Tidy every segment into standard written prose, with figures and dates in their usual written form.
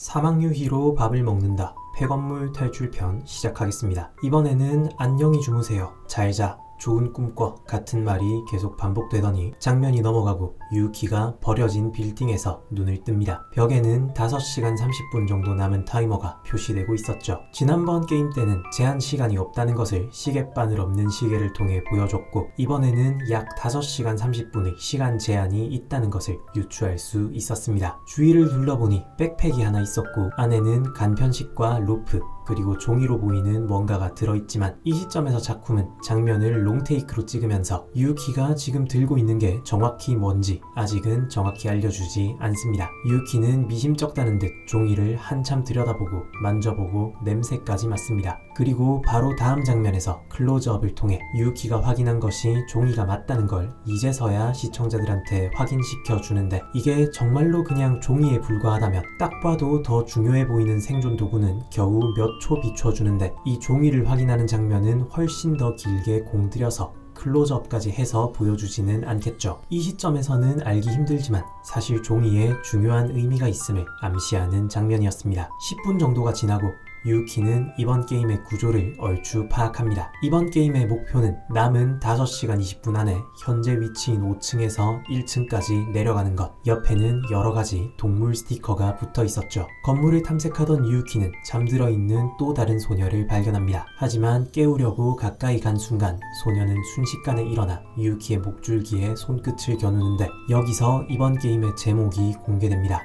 사막유희로 밥을 먹는다. 폐건물 탈출편 시작하겠습니다. 이번에는 안녕히 주무세요. 잘 자. 좋은 꿈 꿔 같은 말이 계속 반복되더니 장면이 넘어가고 유키가 버려진 빌딩에서 눈을 뜹니다. 벽에는 5시간 30분 정도 남은 타이머가 표시되고 있었죠. 지난번 게임 때는 제한 시간이 없다는 것을 시계바늘 없는 시계를 통해 보여줬고 이번에는 약 5시간 30분의 시간 제한이 있다는 것을 유추할 수 있었습니다. 주위를 둘러보니 백팩이 하나 있었고 안에는 간편식과 로프 그리고 종이로 보이는 뭔가가 들어있지만 이 시점에서 작품은 장면을 롱테이크로 찍으면서 유키가 지금 들고 있는 게 정확히 뭔지 아직은 정확히 알려주지 않습니다. 유키는 미심쩍다는 듯 종이를 한참 들여다보고 만져보고 냄새까지 맡습니다. 그리고 바로 다음 장면에서 클로즈업을 통해 유키가 확인한 것이 종이가 맞다는 걸 이제서야 시청자들한테 확인시켜 주는데 이게 정말로 그냥 종이에 불과하다면 딱 봐도 더 중요해 보이는 생존 도구는 겨우 몇 초 비춰주는데 이 종이를 확인하는 장면은 훨씬 더 길게 공들여서 클로즈업까지 해서 보여주지는 않겠죠. 이 시점에서는 알기 힘들지만 사실 종이에 중요한 의미가 있음을 암시하는 장면이었습니다. 10분 정도가 지나고 유키는 이번 게임의 구조를 얼추 파악합니다. 이번 게임의 목표는 남은 5시간 20분 안에 현재 위치인 5층에서 1층까지 내려가는 것. 옆에는 여러가지 동물 스티커가 붙어 있었죠. 건물을 탐색하던 유키는 잠들어 있는 또 다른 소녀를 발견합니다. 하지만 깨우려고 가까이 간 순간 소녀는 순식간에 일어나 유키의 목줄기에 손끝을 겨누는데 여기서 이번 게임의 제목이 공개됩니다.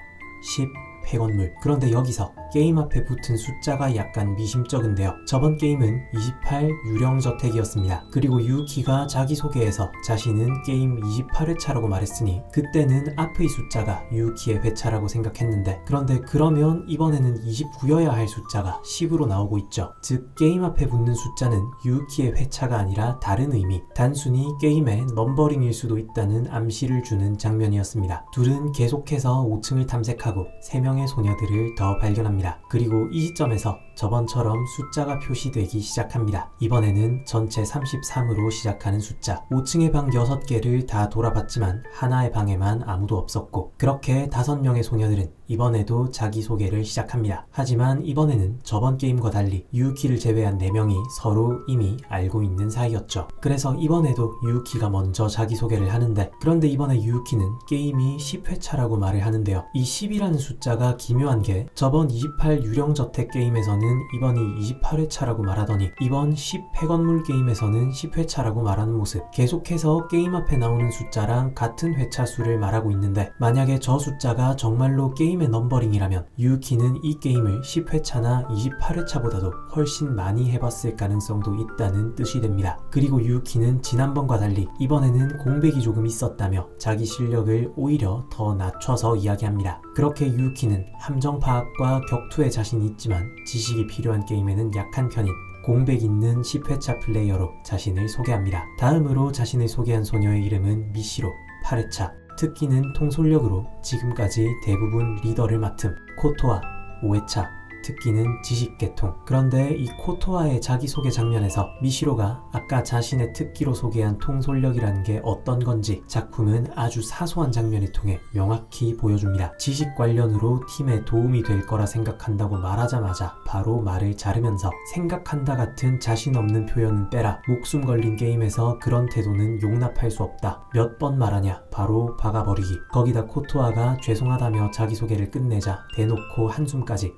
10 폐건물. 그런데 여기서 게임 앞에 붙은 숫자가 약간 미심쩍은데요. 저번 게임은 28 유령저택이었습니다. 그리고 유키가 자기소개에서 자신은 게임 28회차라고 말했으니 그때는 앞의 숫자가 유키의 회차라고 생각했는데 그런데 그러면 이번에는 29여야 할 숫자가 10으로 나오고 있죠. 즉 게임 앞에 붙는 숫자는 유키의 회차가 아니라 다른 의미, 단순히 게임의 넘버링일 수도 있다는 암시를 주는 장면이었습니다. 둘은 계속해서 5층을 탐색하고 3명의 소녀들을 더 발견합니다. 그리고 이 시점에서 저번처럼 숫자가 표시되기 시작합니다. 이번에는 전체 33으로 시작하는 숫자. 5층의 방 6개를 다 돌아봤지만 하나의 방에만 아무도 없었고 그렇게 5명의 소녀들은 이번에도 자기소개를 시작합니다. 하지만 이번에는 저번 게임과 달리 유키를 제외한 4명이 서로 이미 알고 있는 사이였죠. 그래서 이번에도 유키가 먼저 자기소개를 하는데 그런데 이번에 유키는 게임이 10회차라고 말을 하는데요. 이 10이라는 숫자가 기묘한 게 저번 28 유령저택 게임에서는 이번이 28회차라고 말하더니 이번 10 폐건물 게임에서는 10회차라고 말하는 모습. 계속해서 게임 앞에 나오는 숫자랑 같은 회차 수를 말하고 있는데 만약에 저 숫자가 정말로 게임의 넘버링이라면 유키는 이 게임을 10회차나 28회차보다도 훨씬 많이 해봤을 가능성도 있다는 뜻이 됩니다. 그리고 유키는 지난번과 달리 이번에는 공백이 조금 있었다며 자기 실력을 오히려 더 낮춰서 이야기합니다. 그렇게 유키는 함정 파악과 격투에 자신이 있지만 지식이 필요한 게임에는 약한 편인 공백 있는 10회차 플레이어로 자신을 소개합니다. 다음으로 자신을 소개한 소녀의 이름은 미시로, 8회차. 특기는 통솔력으로 지금까지 대부분 리더를 맡음. 코토아, 5회차. 특기는 지식계통. 그런데 이 코토아의 자기소개 장면에서 미시로가 아까 자신의 특기로 소개한 통솔력이라는 게 어떤 건지 작품은 아주 사소한 장면을 통해 명확히 보여줍니다. 지식 관련으로 팀에 도움이 될 거라 생각한다고 말하자마자 바로 말을 자르면서 생각한다 같은 자신 없는 표현은 빼라. 목숨 걸린 게임에서 그런 태도는 용납할 수 없다. 몇 번 말하냐. 바로 박아버리기. 거기다 코토아가 죄송하다며 자기소개를 끝내자 대놓고 한숨까지.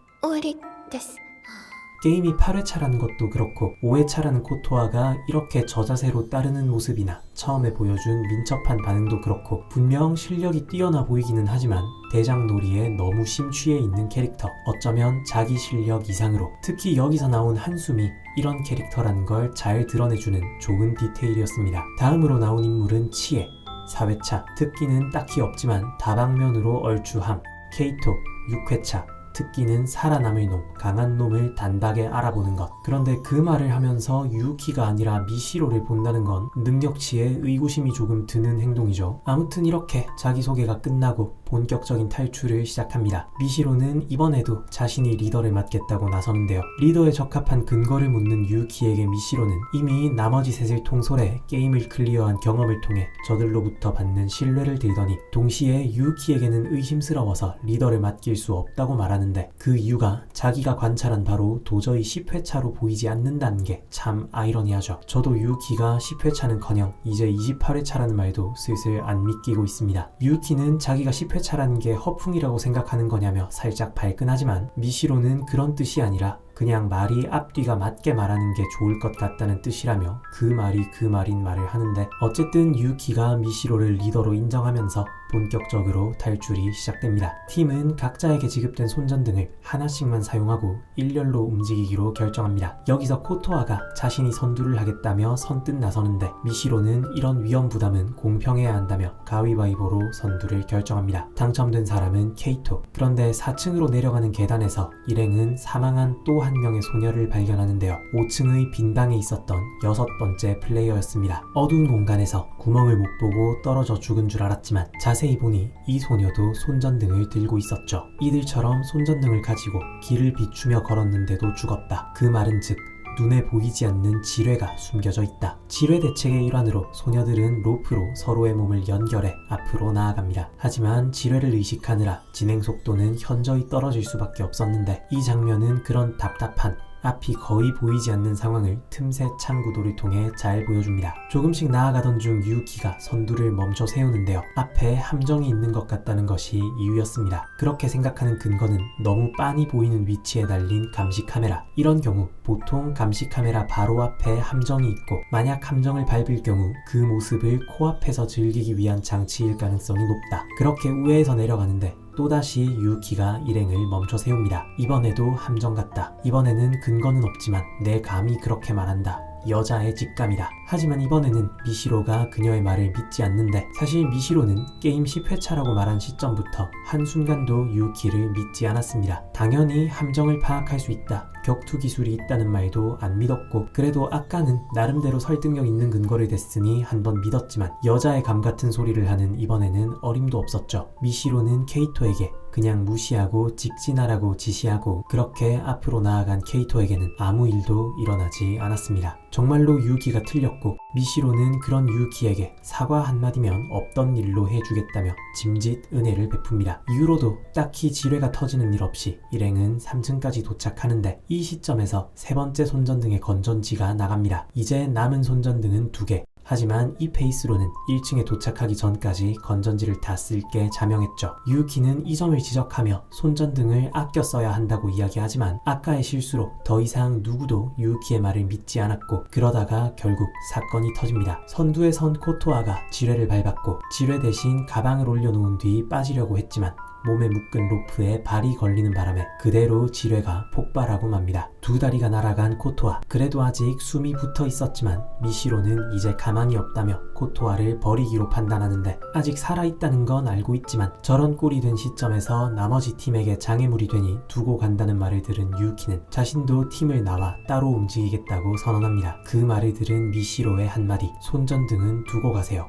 게임이 8회차라는 것도 그렇고 5회차라는 코토아가 이렇게 저자세로 따르는 모습이나 처음에 보여준 민첩한 반응도 그렇고 분명 실력이 뛰어나 보이기는 하지만 대장놀이에 너무 심취해 있는 캐릭터. 어쩌면 자기 실력 이상으로. 특히 여기서 나온 한숨이 이런 캐릭터라는 걸 잘 드러내주는 좋은 디테일이었습니다. 다음으로 나온 인물은 치에, 4회차. 특기는 딱히 없지만 다방면으로 얼추함. 케이토, 6회차. 특기는 살아남을 놈, 강한 놈을 단박에 알아보는 것. 그런데 그 말을 하면서 유키가 아니라 미시로를 본다는 건 능력치에 의구심이 조금 드는 행동이죠. 아무튼 이렇게 자기소개가 끝나고 본격적인 탈출을 시작합니다. 미시로는 이번에도 자신이 리더를 맡겠다고 나서는데요. 리더에 적합한 근거를 묻는 유키에게 미시로는 이미 나머지 셋을 통솔해 게임을 클리어한 경험을 통해 저들로부터 받는 신뢰를 들더니 동시에 유키에게는 의심스러워서 리더를 맡길 수 없다고 말하는데 그 이유가 자기가 관찰한 바로 도저히 10회차로 보이지 않는다는 게 참 아이러니하죠. 저도 유키가 10회차는커녕 이제 28회차라는 말도 슬슬 안 믿기고 있습니다. 유키는 자기가 10회차라는 게 허풍이라고 생각하는 거냐며 살짝 발끈하지만 미시로는 그런 뜻이 아니라 그냥 말이 앞뒤가 맞게 말하는 게 좋을 것 같다는 뜻이라며 그 말이 그 말인 말을 하는데 어쨌든 유키가 미시로를 리더로 인정하면서 본격적으로 탈출이 시작됩니다. 팀은 각자에게 지급된 손전등을 하나씩만 사용하고 일렬로 움직이기로 결정합니다. 여기서 코토아가 자신이 선두를 하겠다며 선뜻 나서는데 미시로는 이런 위험 부담은 공평해야 한다며 가위바위보로 선두를 결정합니다. 당첨된 사람은 케이토. 그런데 4층으로 내려가는 계단에서 일행은 사망한 또 한 명의 소녀를 발견하는데요. 5층의 빈방에 있었던 6번째 플레이어였습니다. 어두운 공간에서 구멍을 못 보고 떨어져 죽은 줄 알았지만 자세히 보니 이 소녀도 손전등을 들고 있었죠. 이들처럼 손전등을 가지고 길을 비추며 걸었는데도 죽었다. 그 말은 즉 눈에 보이지 않는 지뢰가 숨겨져 있다. 지뢰 대책의 일환으로 소녀들은 로프로 서로의 몸을 연결해 앞으로 나아갑니다. 하지만 지뢰를 의식하느라 진행 속도는 현저히 떨어질 수밖에 없었는데 이 장면은 그런 답답한 앞이 거의 보이지 않는 상황을 틈새 창구도를 통해 잘 보여줍니다. 조금씩 나아가던 중 유키가 선두를 멈춰 세우는데요. 앞에 함정이 있는 것 같다는 것이 이유였습니다. 그렇게 생각하는 근거는 너무 빤히 보이는 위치에 달린 감시 카메라. 이런 경우 보통 감시 카메라 바로 앞에 함정이 있고 만약 함정을 밟을 경우 그 모습을 코앞에서 즐기기 위한 장치일 가능성이 높다. 그렇게 우회해서 내려가는데 또다시 유키가 일행을 멈춰 세웁니다. 이번에도 함정 같다. 이번에는 근거는 없지만 내 감이 그렇게 말한다. 여자의 직감이다. 하지만 이번에는 미시로가 그녀의 말을 믿지 않는데 사실 미시로는 게임 10회차라고 말한 시점부터 한순간도 유키를 믿지 않았습니다. 당연히 함정을 파악할 수 있다. 격투 기술이 있다는 말도 안 믿었고 그래도 아까는 나름대로 설득력 있는 근거를 댔으니 한번 믿었지만 여자의 감 같은 소리를 하는 이번에는 어림도 없었죠. 미시로는 케이토에게 그냥 무시하고 직진하라고 지시하고 그렇게 앞으로 나아간 케이토에게는 아무 일도 일어나지 않았습니다. 정말로 유키가 틀렸고 미시로는 그런 유키에게 사과 한마디면 없던 일로 해주겠다며 짐짓 은혜를 베풉니다. 이후로도 딱히 지뢰가 터지는 일 없이 일행은 3층까지 도착하는데 이 시점에서 세 번째 손전등의 건전지가 나갑니다. 이제 남은 손전등은 2개. 하지만 이 페이스로는 1층에 도착하기 전까지 건전지를 다 쓸게 자명했죠. 유키는 이 점을 지적하며 손전등을 아껴 써야 한다고 이야기하지만 아까의 실수로 더 이상 누구도 유키의 말을 믿지 않았고 그러다가 결국 사건이 터집니다. 선두에 선 코토아가 지뢰를 밟았고 지뢰 대신 가방을 올려놓은 뒤 빠지려고 했지만 몸에 묶은 로프에 발이 걸리는 바람에 그대로 지뢰가 폭발하고 맙니다. 2다리가 날아간 코토아. 그래도 아직 숨이 붙어 있었지만 미시로는 이제 가망이 없다며 코토아를 버리기로 판단하는데 아직 살아있다는 건 알고 있지만 저런 꼴이 된 시점에서 나머지 팀에게 장애물이 되니 두고 간다는 말을 들은 유키는 자신도 팀을 나와 따로 움직이겠다고 선언합니다. 그 말을 들은 미시로의 한마디. 손전등은 두고 가세요.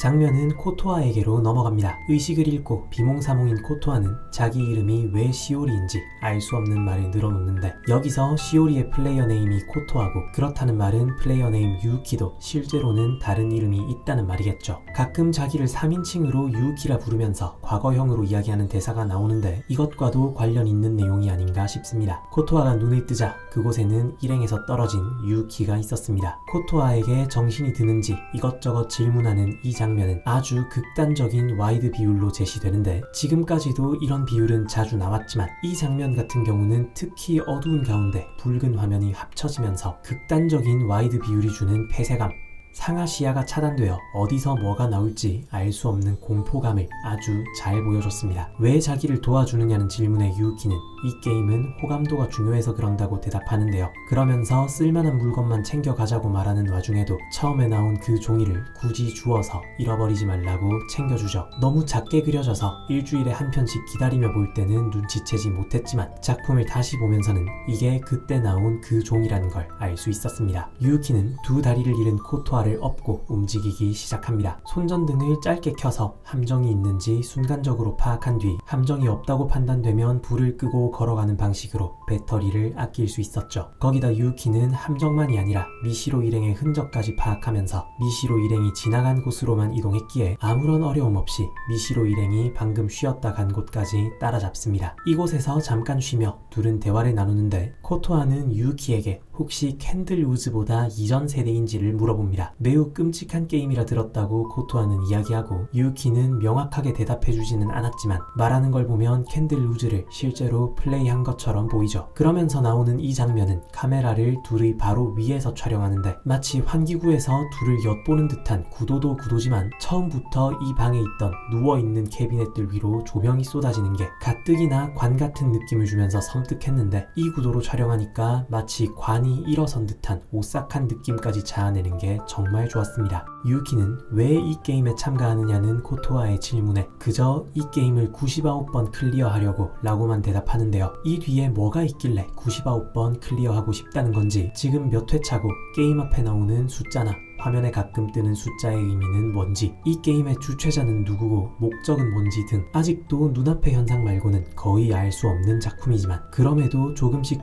장면은 코토아에게로 넘어갑니다. 의식을 잃고 비몽사몽인 코토아는 자기 이름이 왜 시오리인지 알 수 없는 말을 늘어놓는데 여기서 시오리의 플레이어 네임이 코토아고 그렇다는 말은 플레이어 네임 유키도 실제로는 다른 이름이 있다는 말이겠죠. 가끔 자기를 3인칭으로 유키라 부르면서 과거형으로 이야기하는 대사가 나오는데 이것과도 관련 있는 내용이 아닌가 싶습니다. 코토아가 눈을 뜨자 그곳에는 일행에서 떨어진 유키가 있었습니다. 코토아에게 정신이 드는지 이것저것 질문하는 이 장면은 아주 극단적인 와이드 비율로 제시되는데 지금까지도 이런 비율은 자주 나왔지만 이 장면 같은 경우는 특히 어두운 가운데 붉은 화면이 합쳐지면서 극단적인 와이드 비율이 주는 폐쇄감, 상하 시야가 차단되어 어디서 뭐가 나올지 알 수 없는 공포감을 아주 잘 보여줬습니다. 왜 자기를 도와주느냐는 질문에 유키는 이 게임은 호감도가 중요해서 그런다고 대답하는데요. 그러면서 쓸만한 물건만 챙겨가자고 말하는 와중에도 처음에 나온 그 종이를 굳이 주워서 잃어버리지 말라고 챙겨주죠. 너무 작게 그려져서 일주일에 한 편씩 기다리며 볼 때는 눈치채지 못했지만 작품을 다시 보면서는 이게 그때 나온 그 종이라는 걸 알 수 있었습니다. 유키는 2다리를 잃은 코토아 대화를 업고 움직이기 시작합니다. 손전등을 짧게 켜서 함정이 있는지 순간적으로 파악한 뒤 함정이 없다고 판단되면 불을 끄고 걸어가는 방식으로 배터리를 아낄 수 있었죠. 거기다 유키는 함정만이 아니라 미시로 일행의 흔적까지 파악하면서 미시로 일행이 지나간 곳으로만 이동했기에 아무런 어려움 없이 미시로 일행이 방금 쉬었다 간 곳까지 따라잡습니다. 이곳에서 잠깐 쉬며 둘은 대화를 나누는데 코토아는 유키에게 혹시 캔들 우즈보다 이전 세대인지를 물어봅니다. 매우 끔찍한 게임이라 들었다고 코토아는 이야기하고 유키는 명확하게 대답해주지는 않았지만 말하는 걸 보면 캔들 우즈를 실제로 플레이한 것처럼 보이죠. 그러면서 나오는 이 장면은 카메라를 둘의 바로 위에서 촬영하는데 마치 환기구에서 둘을 엿보는 듯한 구도도 구도지만 처음부터 이 방에 있던 누워있는 캐비넷들 위로 조명이 쏟아지는 게 가뜩이나 관 같은 느낌을 주면서 섬뜩했는데 이 구도로 촬영하니까 마치 관이 일어선 듯한 오싹한 느낌까지 자아내는 게 정말 좋았습니다. 유키는 왜 이 게임에 참가하느냐는 코토아의 질문에 그저 이 게임을 99번 클리어하려고 라고만 대답하는데요. 이 뒤에 뭐가 있길래 99번 클리어하고 싶다는 건지 지금 몇 회차고 게임 앞에 나오는 숫자나 화면에 가끔 뜨는 숫자의 의미는 뭔지 이 게임의 주최자는 누구고 목적은 뭔지 등 아직도 눈앞의 현상 말고는 거의 알 수 없는 작품이지만 그럼에도 조금씩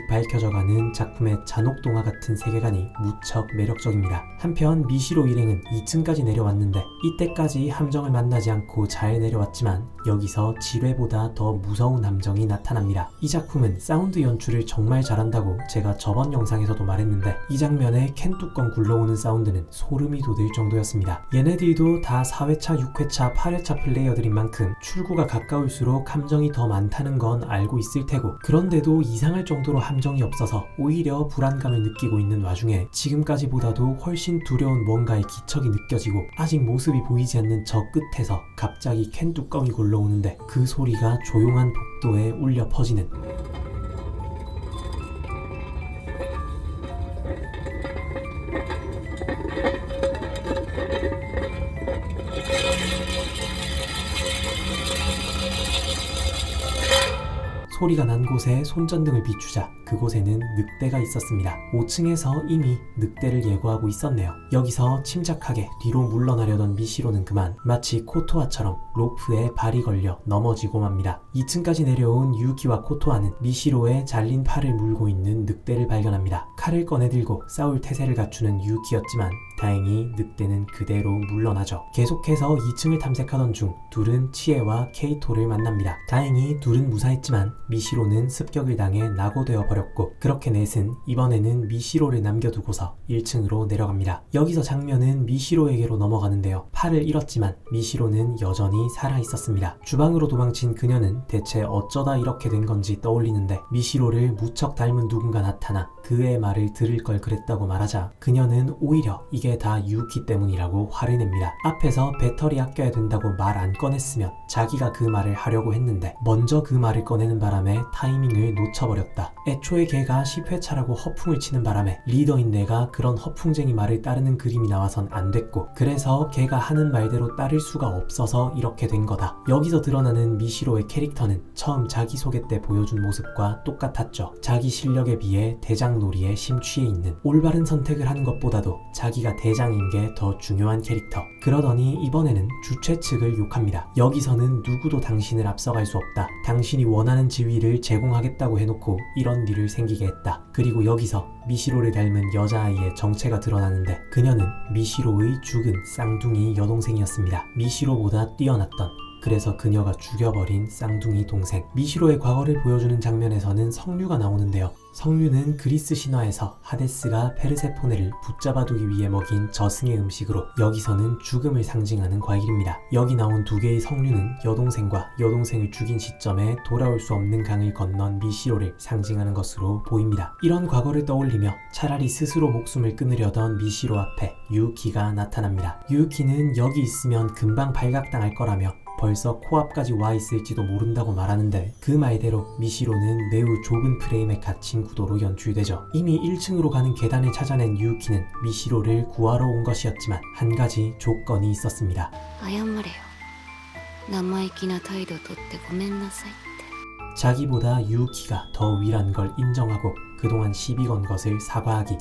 밝혀져가는 작품의 잔혹동화 같은 세계관이 무척 매력적입니다. 한편 미시로 일행은 2층까지 내려왔는데 이때까지 함정을 만나지 않고 잘 내려왔지만 여기서 지뢰보다 더 무서운 함정이 나타납니다. 이 작품은 사운드 연출을 정말 잘한다고 제가 저번 영상에서도 말했는데 이 장면에 캔 뚜껑 굴러오는 사운드는 소름이 돋을 정도였습니다. 얘네들도 다 4회차, 6회차, 8회차 플레이어들인 만큼 출구가 가까울수록 함정이 더 많다는 건 알고 있을 테고 그런데도 이상할 정도로 함정이 없어서 오히려 불안감을 느끼고 있는 와중에 지금까지보다도 훨씬 두려운 뭔가의 기척이 느껴지고 아직 모습이 보이지 않는 저 끝에서 갑자기 캔 뚜껑이 굴러오는데 그 소리가 조용한 복도에 울려 퍼지는 소리가 난 곳에 손전등을 비추자 그곳에는 늑대가 있었습니다. 5층에서 이미 늑대를 예고하고 있었네요. 여기서 침착하게 뒤로 물러나려던 미시로는 그만 마치 코토아처럼 로프에 발이 걸려 넘어지고 맙니다. 2층까지 내려온 유키와 코토아는 미시로의 잘린 팔을 물고 있는 늑대를 발견합니다. 칼을 꺼내들고 싸울 태세를 갖추는 유키였지만 다행히 늑대는 그대로 물러나죠. 계속해서 2층을 탐색하던 중 둘은 치에와 케이토를 만납니다. 다행히 둘은 무사했지만 미시로는 습격을 당해 낙오되어 버렸고 그렇게 넷은 이번에는 미시로를 남겨두고서 1층으로 내려갑니다. 여기서 장면은 미시로에게로 넘어가는데요. 팔을 잃었지만 미시로는 여전히 살아있었습니다. 주방으로 도망친 그녀는 대체 어쩌다 이렇게 된 건지 떠올리는데 미시로를 무척 닮은 누군가 나타나 그의 말을 들을 걸 그랬다고 말하자 그녀는 오히려 이게 다 유키 때문이라고 화를 냅니다. 앞에서 배터리 아껴야 된다고 말 안 꺼냈으면 자기가 그 말을 하려고 했는데 먼저 그 말을 꺼내는 바람에 타이밍을 놓쳐버렸다. 애초에 걔가 10회차라고 허풍을 치는 바람에 리더인 내가 그런 허풍쟁이 말을 따르는 그림이 나와선 안 됐고 그래서 걔가 하는 말대로 따를 수가 없어서 이렇게 된 거다. 여기서 드러나는 미시로의 캐릭터는 처음 자기소개 때 보여준 모습과 똑같았죠. 자기 실력에 비해 대장놀이에 심취해 있는 올바른 선택을 하는 것보다도 자기가 대장인 게 더 중요한 캐릭터. 그러더니 이번에는 주최 측을 욕합니다. 여기서는 누구도 당신을 앞서갈 수 없다. 당신이 원하는 지위를 제공하겠다고 해놓고 이런 일을 생기게 했다. 그리고 여기서 미시로를 닮은 여자아이의 정체가 드러나는데 그녀는 미시로의 죽은 쌍둥이 여동생이었습니다. 미시로보다 뛰어났던 그래서 그녀가 죽여버린 쌍둥이 동생. 미시로의 과거를 보여주는 장면에서는 석류가 나오는데요. 석류는 그리스 신화에서 하데스가 페르세포네를 붙잡아두기 위해 먹인 저승의 음식으로 여기서는 죽음을 상징하는 과일입니다. 여기 나온 두 개의 석류는 여동생과 여동생을 죽인 시점에 돌아올 수 없는 강을 건넌 미시로를 상징하는 것으로 보입니다. 이런 과거를 떠올리며 차라리 스스로 목숨을 끊으려던 미시로 앞에 유키가 나타납니다. 유키는 여기 있으면 금방 발각당할 거라며 벌써 코앞까지 와 있을지도 모른다고 말하는데 그 말대로 미시로는 매우 좁은 프레임에 갇힌 구도로 연출되죠. 이미 1층으로 가는 계단을 찾아낸 유키는 미시로를 구하러 온 것이었지만 한 가지 조건이 있었습니다. 謝れよ。生意気な態度とってごめんなさいって。 자기보다 유키가 더 위란 걸 인정하고 그동안 시비 건 것을 사과하기.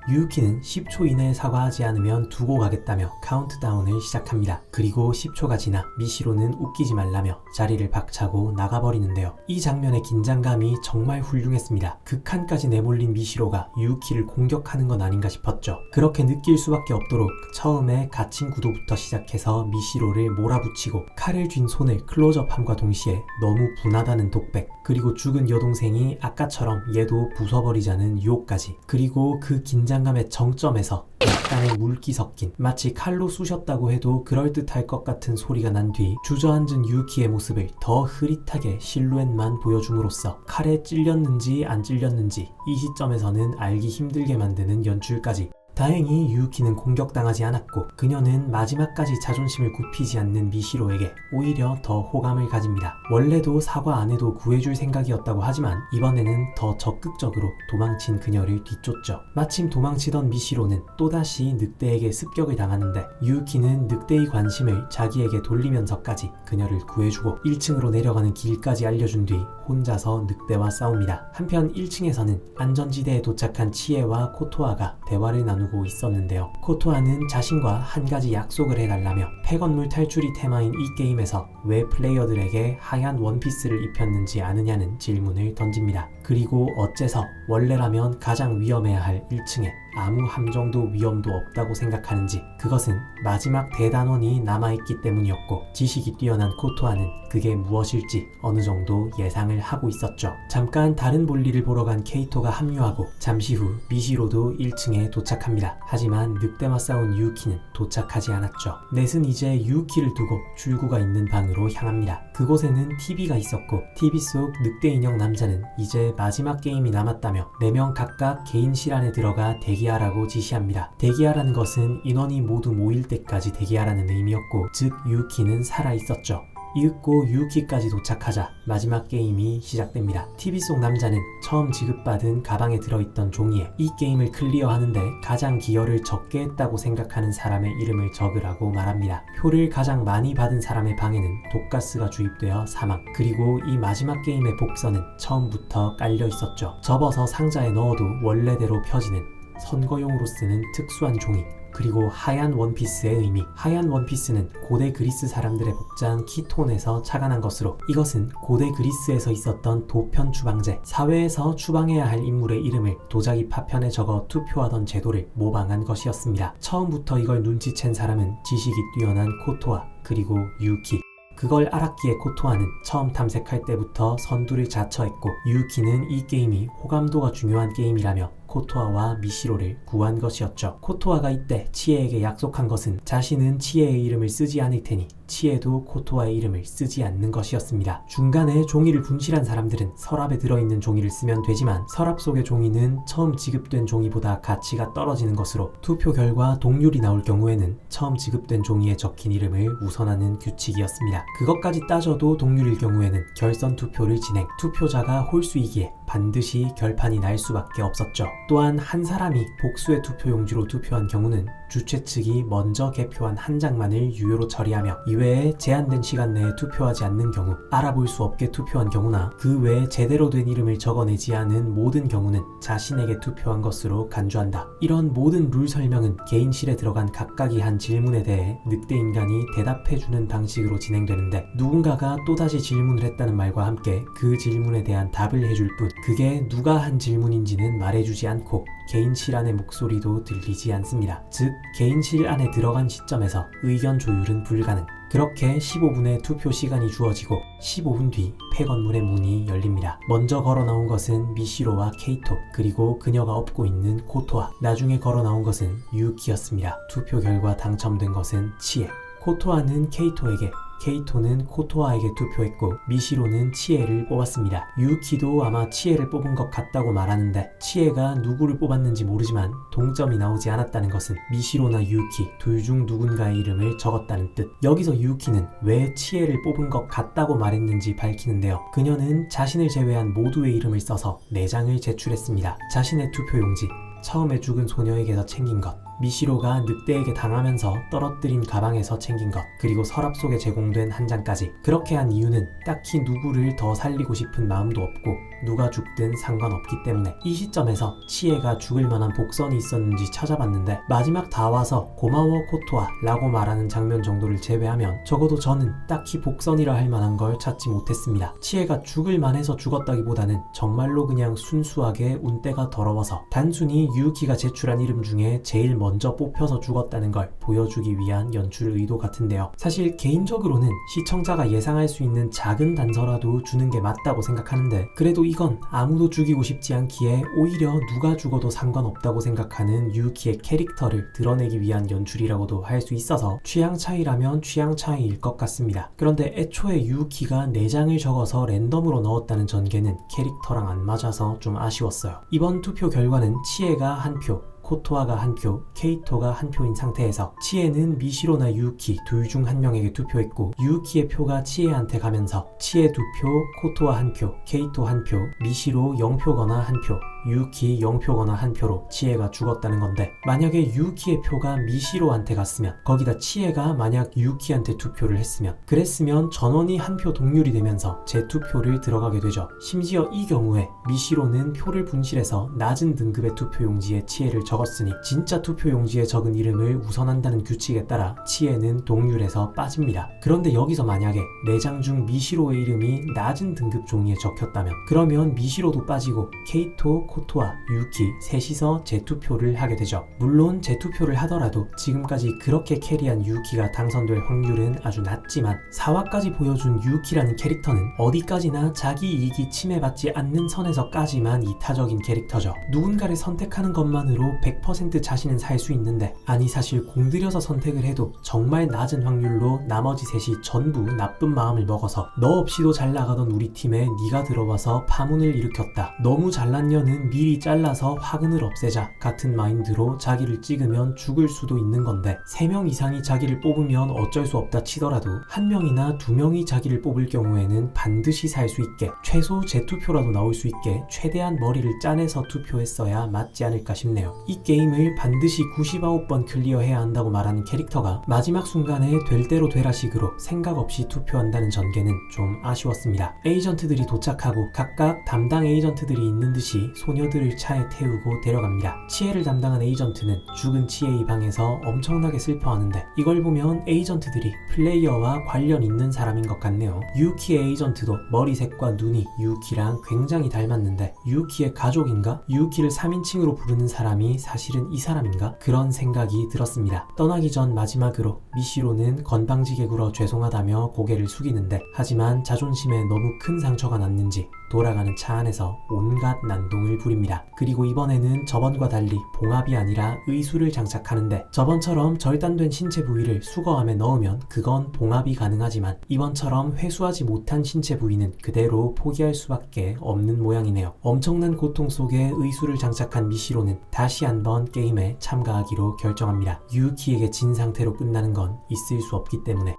유우키는 10초 이내에 사과하지 않으면 두고 가겠다며 카운트다운을 시작합니다. 그리고 10초가 지나 미시로는 웃기지 말라며 자리를 박차고 나가버리는데요. 이 장면의 긴장감이 정말 훌륭했습니다. 극한까지 내몰린 미시로가 유우키를 공격하는 건 아닌가 싶었죠. 그렇게 느낄 수밖에 없도록 처음에 갇힌 구도부터 시작해서 미시로를 몰아붙이고 칼을 쥔 손을 클로즈업함과 동시에 너무 분하다는 독백, 그리고 죽은 여동생이 아까처럼 얘도 부숴버리자는 유혹까지, 그리고 그 긴장감의 정점에서 약간의 물기 섞인 마치 칼로 쑤셨다고 해도 그럴듯할 것 같은 소리가 난 뒤 주저앉은 유우키의 모습을 더 흐릿하게 실루엣만 보여줌으로써 칼에 찔렸는지 안 찔렸는지 이 시점에서는 알기 힘들게 만드는 연출까지. 다행히 유우키는 공격당하지 않았고 그녀는 마지막까지 자존심을 굽히지 않는 미시로에게 오히려 더 호감을 가집니다. 원래도 사과 안 해도 구해줄 생각이었다고 하지만 이번에는 더 적극적으로 도망친 그녀를 뒤쫓죠. 마침 도망치던 미시로는 또다시 늑대에게 습격을 당하는데 유우키는 늑대의 관심을 자기에게 돌리면서까지 그녀를 구해주고 1층으로 내려가는 길까지 알려준 뒤 혼자서 늑대와 싸웁니다. 한편 1층에서는 안전지대에 도착한 치에와 코토아가 대화를 나누고 있었는데요. 코토아는 자신과 한 가지 약속을 해달라며 폐건물 탈출이 테마인 이 게임에서 왜 플레이어들에게 하얀 원피스를 입혔는지 아느냐는 질문을 던집니다. 그리고 어째서 원래라면 가장 위험해야 할 1층에 아무 함정도 위험도 없다고 생각하는지, 그것은 마지막 대단원이 남아있기 때문이었고 지식이 뛰어난 코토아는 그게 무엇일지 어느 정도 예상을 하고 있었죠. 잠깐 다른 볼일을 보러 간 케이토가 합류하고 잠시 후 미시로도 1층에 도착합니다. 하지만 늑대와 싸운 유우키는 도착하지 않았죠. 넷은 이제 유우키를 두고 출구가 있는 방으로 향합니다. 그곳에는 TV가 있었고 TV 속 늑대 인형 남자는 이제 마지막 게임이 남았다며 4명 각각 개인실 안에 들어가 대기하라고 지시합니다. 대기하라는 것은 인원이 모두 모일 때까지 대기하라는 의미였고, 즉 유우키는 살아있었죠. 이윽고 유우키까지 도착하자 마지막 게임이 시작됩니다. TV 속 남자는 처음 지급받은 가방에 들어있던 종이에 이 게임을 클리어하는데 가장 기여를 적게 했다고 생각하는 사람의 이름을 적으라고 말합니다. 표를 가장 많이 받은 사람의 방에는 독가스가 주입되어 사망, 그리고 이 마지막 게임의 복선은 처음부터 깔려 있었죠. 접어서 상자에 넣어도 원래대로 펴지는 선거용으로 쓰는 특수한 종이, 그리고 하얀 원피스의 의미. 하얀 원피스는 고대 그리스 사람들의 복장 키톤에서 착안한 것으로, 이것은 고대 그리스에서 있었던 도편 추방제, 사회에서 추방해야 할 인물의 이름을 도자기 파편에 적어 투표하던 제도를 모방한 것이었습니다. 처음부터 이걸 눈치챈 사람은 지식이 뛰어난 코토아, 그리고 유우키. 그걸 알았기에 코토아는 처음 탐색할 때부터 선두를 자처했고, 유우키는 이 게임이 호감도가 중요한 게임이라며 코토아와 미시로를 구한 것이었죠. 코토아가 이때 치에에게 약속한 것은 자신은 치에의 이름을 쓰지 않을 테니 치에도 코토아의 이름을 쓰지 않는 것이었습니다. 중간에 종이를 분실한 사람들은 서랍에 들어있는 종이를 쓰면 되지만 서랍 속의 종이는 처음 지급된 종이보다 가치가 떨어지는 것으로 투표 결과 동률이 나올 경우에는 처음 지급된 종이에 적힌 이름을 우선하는 규칙이었습니다. 그것까지 따져도 동률일 경우에는 결선 투표를 진행, 투표자가 홀수이기에 반드시 결판이 날 수밖에 없었죠. 또한 한 사람이 복수의 투표용지로 투표한 경우는 주최 측이 먼저 개표한 한 장만을 유효로 처리하며, 이외에 제한된 시간 내에 투표하지 않는 경우, 알아볼 수 없게 투표한 경우나 그 외에 제대로 된 이름을 적어내지 않은 모든 경우는 자신에게 투표한 것으로 간주한다. 이런 모든 룰 설명은 개인실에 들어간 각각이 한 질문에 대해 늑대 인간이 대답해주는 방식으로 진행되는데, 누군가가 또다시 질문을 했다는 말과 함께 그 질문에 대한 답을 해줄 뿐, 그게 누가 한 질문인지는 말해주지 않고 개인실 안의 목소리도 들리지 않습니다. 즉 개인실 안에 들어간 시점에서 의견 조율은 불가능. 그렇게 15분의 투표 시간이 주어지고 15분 뒤 폐건물의 문이 열립니다. 먼저 걸어 나온 것은 미시로와 케이토, 그리고 그녀가 업고 있는 코토아, 나중에 걸어 나온 것은 유우키였습니다. 투표 결과 당첨된 것은 치에. 코토아는 케이토에게, 케이토는 코토아에게 투표했고 미시로는 치에를 뽑았습니다. 유우키도 아마 치에를 뽑은 것 같다고 말하는데, 치에가 누구를 뽑았는지 모르지만 동점이 나오지 않았다는 것은 미시로나 유우키 둘 중 누군가의 이름을 적었다는 뜻. 여기서 유우키는 왜 치에를 뽑은 것 같다고 말했는지 밝히는데요. 그녀는 자신을 제외한 모두의 이름을 써서 4장을 제출했습니다. 자신의 투표용지, 처음에 죽은 소녀에게서 챙긴 것, 미시로가 늑대에게 당하면서 떨어뜨린 가방에서 챙긴 것, 그리고 서랍 속에 제공된 한 장까지. 그렇게 한 이유는 딱히 누구를 더 살리고 싶은 마음도 없고 누가 죽든 상관없기 때문에. 이 시점에서 치에가 죽을 만한 복선이 있었는지 찾아봤는데 마지막 다 와서 고마워 코토아 라고 말하는 장면 정도를 제외하면 적어도 저는 딱히 복선이라 할 만한 걸 찾지 못했습니다. 치에가 죽을 만해서 죽었다기보다는 정말로 그냥 순수하게 운때가 더러워서 단순히 유우키가 제출한 이름 중에 제일 먼저 뽑혀서 죽었다는 걸 보여주기 위한 연출 의도 같은데요. 사실 개인적으로는 시청자가 예상할 수 있는 작은 단서라도 주는 게 맞다고 생각하는데, 그래도 이건 아무도 죽이고 싶지 않기에 오히려 누가 죽어도 상관없다고 생각하는 유우키의 캐릭터를 드러내기 위한 연출이라고도 할 수 있어서 취향 차이라면 취향 차이일 것 같습니다. 그런데 애초에 유우키가 4장을 적어서 랜덤으로 넣었다는 전개는 캐릭터랑 안 맞아서 좀 아쉬웠어요. 이번 투표 결과는 치에가 한 표, 코토아가 한 표, 케이토가 한 표인 상태에서 치에는 미시로나 유우키 둘 중 한 명에게 투표했고, 유우키의 표가 치에한테 가면서 치에 2표, 코토아 1표, 케이토 1표, 미시로 0표거나 1표, 유우키 0표거나 1표로 치에가 죽었다는 건데, 만약에 유우키의 표가 미시로한테 갔으면, 거기다 치에가 만약 유우키한테 투표를 했으면, 그랬으면 전원이 한 표 동률이 되면서 재투표를 들어가게 되죠. 심지어 이 경우에 미시로는 표를 분실해서 낮은 등급의 투표용지에 치에를 적었으니 진짜 투표용지에 적은 이름을 우선한다는 규칙에 따라 치에는 동률에서 빠집니다. 그런데 여기서 만약에 4장 중 미시로의 이름이 낮은 등급 종이에 적혔다면, 그러면 미시로도 빠지고 케이토, 코토아, 유키 셋이서 재투표를 하게 되죠. 물론 재투표를 하더라도 지금까지 그렇게 캐리한 유키가 당선될 확률은 아주 낮지만, 4화까지 보여준 유키라는 캐릭터는 어디까지나 자기 이익이 침해받지 않는 선에서까지만 이타적인 캐릭터죠. 누군가를 선택하는 것만으로 100% 자신은 살 수 있는데, 아니 사실 공들여서 선택을 해도 정말 낮은 확률로 나머지 셋이 전부 나쁜 마음을 먹어서 너 없이도 잘 나가던 우리 팀에 네가 들어와서 파문을 일으켰다, 너무 잘난 년은 미리 잘라서 화근을 없애자 같은 마인드로 자기를 찍으면 죽을 수도 있는 건데, 3명 이상이 자기를 뽑으면 어쩔 수 없다 치더라도 1명이나 2명이 자기를 뽑을 경우에는 반드시 살 수 있게, 최소 재투표라도 나올 수 있게 최대한 머리를 짜내서 투표했어야 맞지 않을까 싶네요. 이 게임을 반드시 99번 클리어해야 한다고 말하는 캐릭터가 마지막 순간에 될 대로 되라 식으로 생각 없이 투표한다는 전개는 좀 아쉬웠습니다. 에이전트들이 도착하고 각각 담당 에이전트들이 있는 듯이 소녀들을 차에 태우고 데려갑니다. 치에를 담당한 에이전트는 죽은 치에의 방에서 엄청나게 슬퍼하는데, 이걸 보면 에이전트들이 플레이어와 관련 있는 사람인 것 같네요. 유우키의 에이전트도 머리색과 눈이 유우키랑 굉장히 닮았는데, 유우키의 가족인가? 유우키를 3인칭으로 부르는 사람이 사실은 이 사람인가? 그런 생각이 들었습니다. 떠나기 전 마지막으로 미시로는 건방지게 굴어 죄송하다며 고개를 숙이는데, 하지만 자존심에 너무 큰 상처가 났는지 돌아가는 차 안에서 온갖 난동을 부립니다. 그리고 이번에는 저번과 달리 봉합이 아니라 의수를 장착하는데, 저번처럼 절단된 신체 부위를 수거함에 넣으면 그건 봉합이 가능하지만, 이번처럼 회수하지 못한 신체 부위는 그대로 포기할 수밖에 없는 모양이네요. 엄청난 고통 속에 의수를 장착한 미시로는 다시 한번 게임에 참가하기로 결정합니다. 유우키에게 진 상태로 끝나는 건 있을 수 없기 때문에.